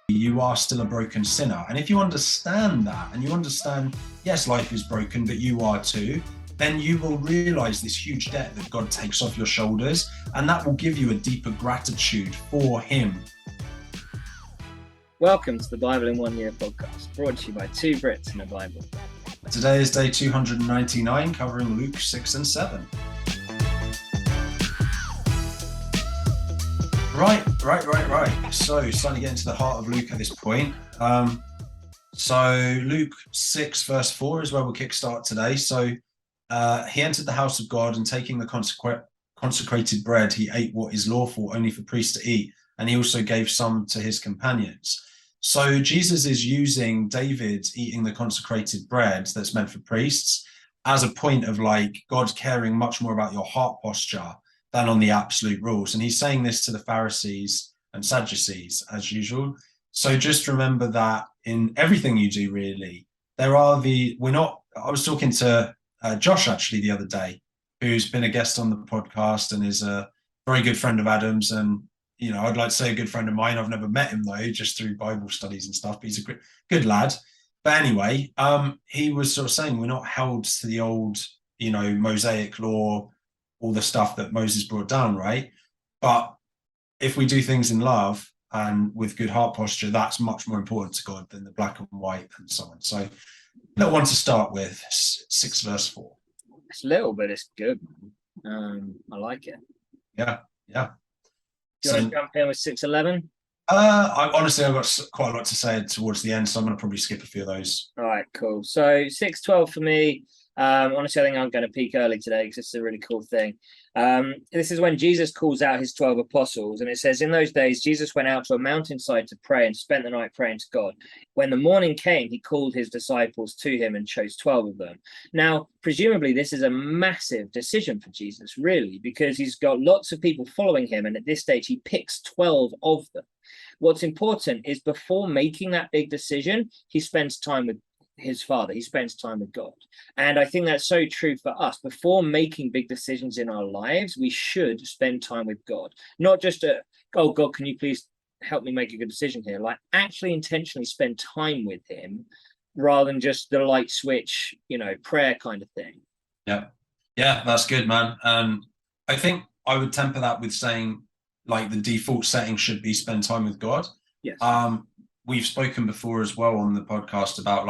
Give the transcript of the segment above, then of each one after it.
you are still a broken sinner. And if you understand that, and you understand, yes, life is broken, but you are too, then you will realize this huge debt that God takes off your shoulders, and that will give you a deeper gratitude for him. Welcome to the Bible in 1 Year podcast, brought to you by two Brits and aBible. Today is day 299, covering Luke 6 and 7. Right. So, starting to get into the heart of Luke at this point. So Luke 6 verse 4 is where we'll kickstart today. So he entered the house of God, and taking the consecrated bread, he ate what is lawful only for priests to eat, and he also gave some to his companions. So Jesus is using David eating the consecrated bread that's meant for priests as a point of like God caring much more about your heart posture than on the absolute rules. And he's saying this to the Pharisees and Sadducees as usual. So just remember that in everything you do, really, I was talking to Josh actually the other day, who's been a guest on the podcast and is a very good friend of Adam's. And, you know, I'd like to say a good friend of mine. I've never met him though, just through Bible studies and stuff, but he's a good lad. But anyway, he was sort of saying we're not held to the old, Mosaic law, all the stuff that Moses brought down, right? But if we do things in love and with good heart posture, that's much more important to God than the black and white and so on. So little one to start with, 6 verse 4. It's little, but it's good. I like it. Yeah. Do you want to jump in with 6:11? I've got quite a lot to say towards the end, so I'm going to probably skip a few of those. All right, cool. So 6:12 for me. Honestly, I think I'm going to peak early today because it's a really cool thing. This is when Jesus calls out his 12 apostles, and it says, in those days, Jesus went out to a mountainside to pray and spent the night praying to God. When the morning came, he called his disciples to him and chose 12 of them. Now, presumably, this is a massive decision for Jesus, really, because he's got lots of people following him. And at this stage, he picks 12 of them. What's important is before making that big decision, he spends time with his Father. He spends time with God. And I think that's so true for us. Before making big decisions in our lives, we should spend time with God. Not just oh God, can you please help me make a good decision here? Like actually intentionally spend time with him rather than just the light switch, prayer kind of thing. Yeah, that's good, man. I think I would temper that with saying like the default setting should be spend time with God. Yes. We've spoken before as well on the podcast about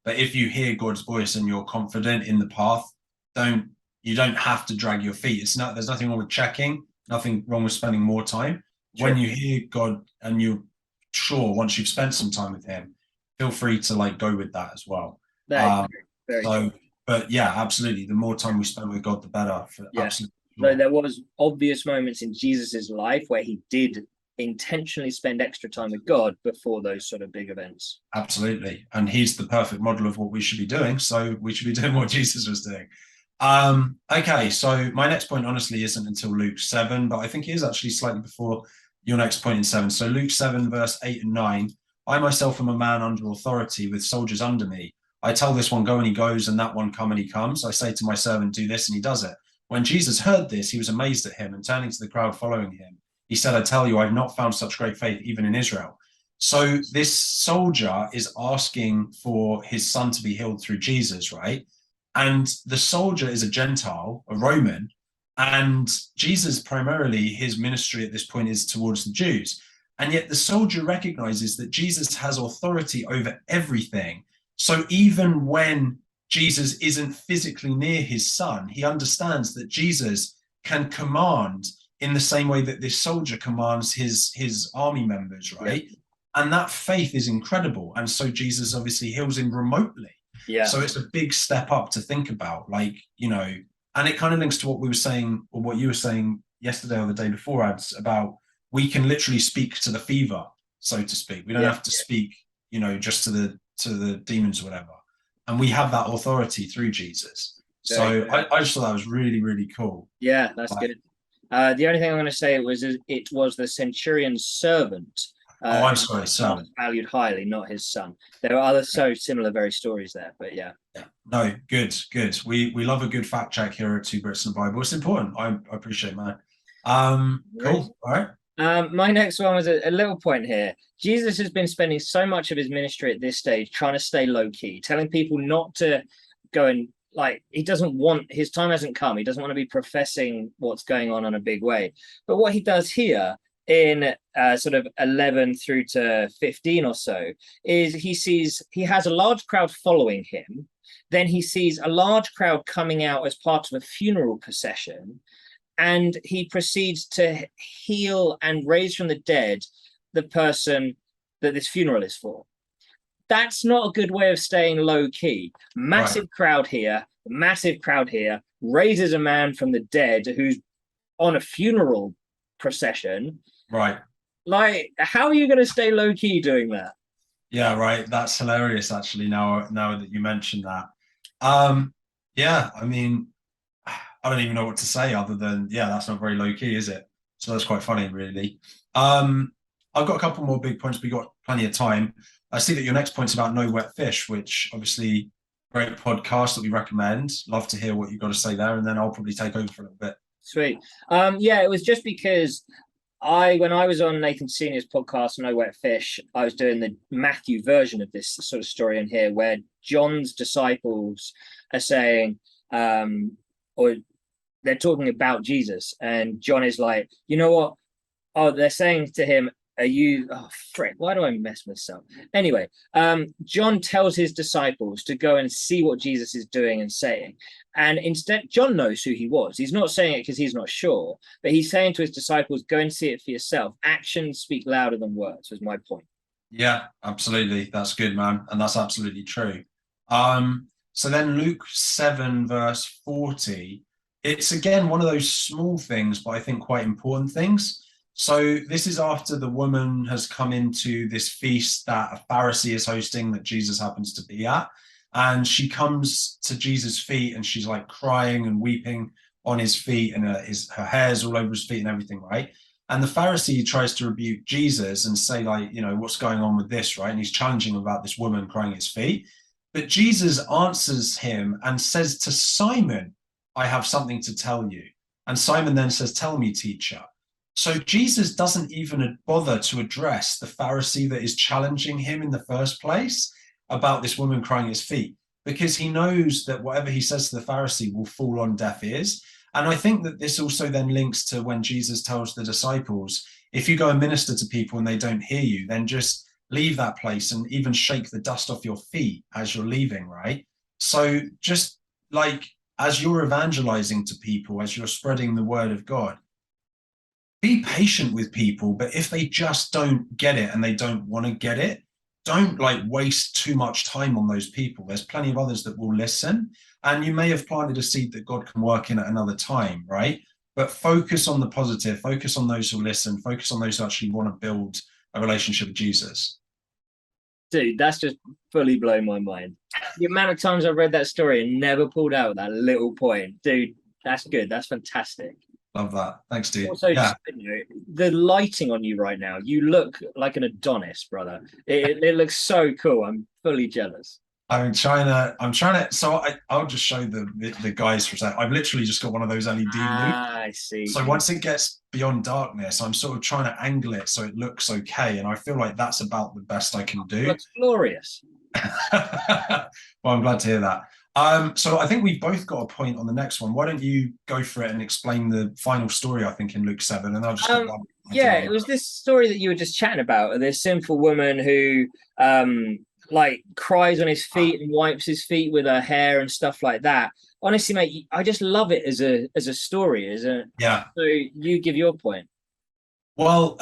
but if you hear God's voice and you're confident in the path, you don't have to drag your feet. There's nothing wrong with checking, nothing wrong with spending more time. Sure. When you hear God and you're sure once you've spent some time with him, feel free to go with that as well. Very true. But yeah, absolutely. The more time we spend with God, the better. Absolutely. Sure. So there was obvious moments in Jesus's life where he did intentionally spend extra time with God before those sort of big events. Absolutely. And he's the perfect model of what we should be doing. So we should be doing what Jesus was doing. Okay, so my next point honestly isn't until Luke 7, but I think it is actually slightly before your next point in 7. So Luke 7 verse 8 and 9, I myself am a man under authority with soldiers under me. I tell this one, go, and he goes, and that one, come, and he comes. I say to my servant, do this, and he does it. When Jesus heard this, he was amazed at him, and turning to the crowd following him, he said, I tell you, I've not found such great faith even in Israel. So this soldier is asking for his son to be healed through Jesus, right? And the soldier is a Gentile, a Roman, and Jesus primarily, his ministry at this point is towards the Jews. And yet the soldier recognizes that Jesus has authority over everything. So even when Jesus isn't physically near his son, he understands that Jesus can command in the same way that this soldier commands his army members, right? Yeah. And that faith is incredible. And so Jesus obviously heals him remotely. Yeah. So it's a big step up to think about, and it kind of links to what we were saying, or what you were saying yesterday or the day before, Ads, about we can literally speak to the fever, so to speak. We don't have to speak, just to the demons or whatever. And we have that authority through Jesus. So I just thought that was really, really cool. Yeah, that's good. The only thing I'm going to say it was the centurion's servant. I'm sorry, servant. Valued highly, not his son. There are other so similar very stories there, but yeah. No, good. We love a good fact check here at Two Brits and aBible. It's important. I appreciate that. Cool. All right. My next one was a little point here. Jesus has been spending so much of his ministry at this stage trying to stay low key, telling people not to go and like, he doesn't want, his time hasn't come. He doesn't want to be professing what's going on in a big way. But what he does here in sort of 11 through to 15 or so is he has a large crowd following him. Then he sees a large crowd coming out as part of a funeral procession, and he proceeds to heal and raise from the dead the person that this funeral is for. That's not a good way of staying low key. Massive crowd here, raises a man from the dead who's on a funeral procession. Right. Like, how are you going to stay low key doing that? Yeah, right. That's hilarious, actually, now that you mentioned that. Yeah, I mean, I don't even know what to say other than, yeah, that's not very low key, is it? So that's quite funny, really. I've got a couple more big points. We got plenty of time. I see that your next point's about no wet fish, which obviously great podcast that we recommend. Love to hear what you've got to say there, and then I'll probably take over for a little bit. Sweet. Yeah, it was just because when I was on Nathan Senior's podcast, No Wet Fish, I was doing the Matthew version of this sort of story in here, where John's disciples are saying, or they're talking about Jesus, and John is like, you know what? Oh, they're saying to him, are you, oh frick, why do I mess myself? Anyway, John tells his disciples to go and see what Jesus is doing and saying. And instead, John knows who he was. He's not saying it because he's not sure, but he's saying to his disciples, go and see it for yourself. Actions speak louder than words, was my point. Yeah, absolutely. That's good, man. And that's absolutely true. So then Luke 7, verse 40, it's again one of those small things, but I think quite important things. So this is after the woman has come into this feast that a Pharisee is hosting that Jesus happens to be at. And she comes to Jesus' feet and she's like crying and weeping on his feet, and her hair's all over his feet and everything, right? And the Pharisee tries to rebuke Jesus and say, like, you know, what's going on with this, right? And he's challenging him about this woman crying at his feet. But Jesus answers him and says to Simon, I have something to tell you. And Simon then says, tell me, teacher. So Jesus doesn't even bother to address the Pharisee that is challenging him in the first place about this woman crying at his feet, because he knows that whatever he says to the Pharisee will fall on deaf ears. And I think that this also then links to when Jesus tells the disciples, if you go and minister to people and they don't hear you, then just leave that place and even shake the dust off your feet as you're leaving, right? So just like as you're evangelizing to people, as you're spreading the word of God, be patient with people, but if they just don't get it and they don't want to get it, don't like waste too much time on those people. There's plenty of others that will listen, and you may have planted a seed that God can work in at another time, right? But focus on the positive, focus on those who listen, focus on those who actually want to build a relationship with Jesus. Dude, that's just fully blown my mind. The amount of times I've read that story and never pulled out that little point. Dude, that's good. That's fantastic. Love that. Thanks, dude. Also, yeah. The lighting on you right now, you look like an Adonis, brother. It looks so cool. I'm fully jealous. I'm trying to, so I'll just show the guys for a second. I've literally just got one of those LED loops. I see. So once it gets beyond darkness, I'm sort of trying to angle it so it looks okay. And I feel like that's about the best I can do. That's glorious. Well, I'm glad to hear that. So I think we've both got a point on the next one. Why don't you go for it and explain the final story, I think, in Luke 7, and I'll just yeah, it was this story that you were just chatting about, this sinful woman who like cries on his feet and wipes his feet with her hair and stuff like that. Honestly, mate, I just love it as a story, yeah. So you give your point. Well,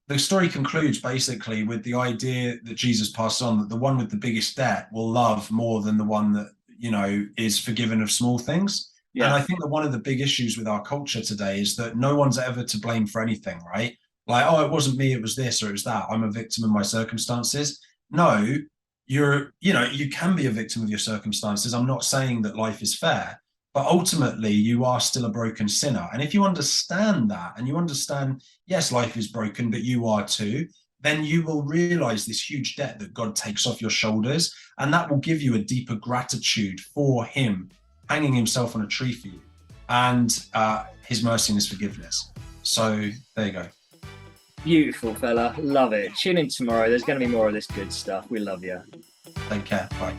the story concludes basically with the idea that Jesus passed on, that the one with the biggest debt will love more than the one that, you know, is forgiven of small things. Yeah. And I think that one of the big issues with our culture today is that no one's ever to blame for anything, right? Like, oh, it wasn't me, it was this or it was that. I'm a victim of my circumstances. No, you can be a victim of your circumstances. I'm not saying that life is fair, but ultimately you are still a broken sinner. And if you understand that, and you understand, yes, life is broken, but you are too, then you will realize this huge debt that God takes off your shoulders. And that will give you a deeper gratitude for him hanging himself on a tree for you, and his mercy and his forgiveness. So there you go. Beautiful, fella. Love it. Tune in tomorrow. There's going to be more of this good stuff. We love you. Take care. Bye.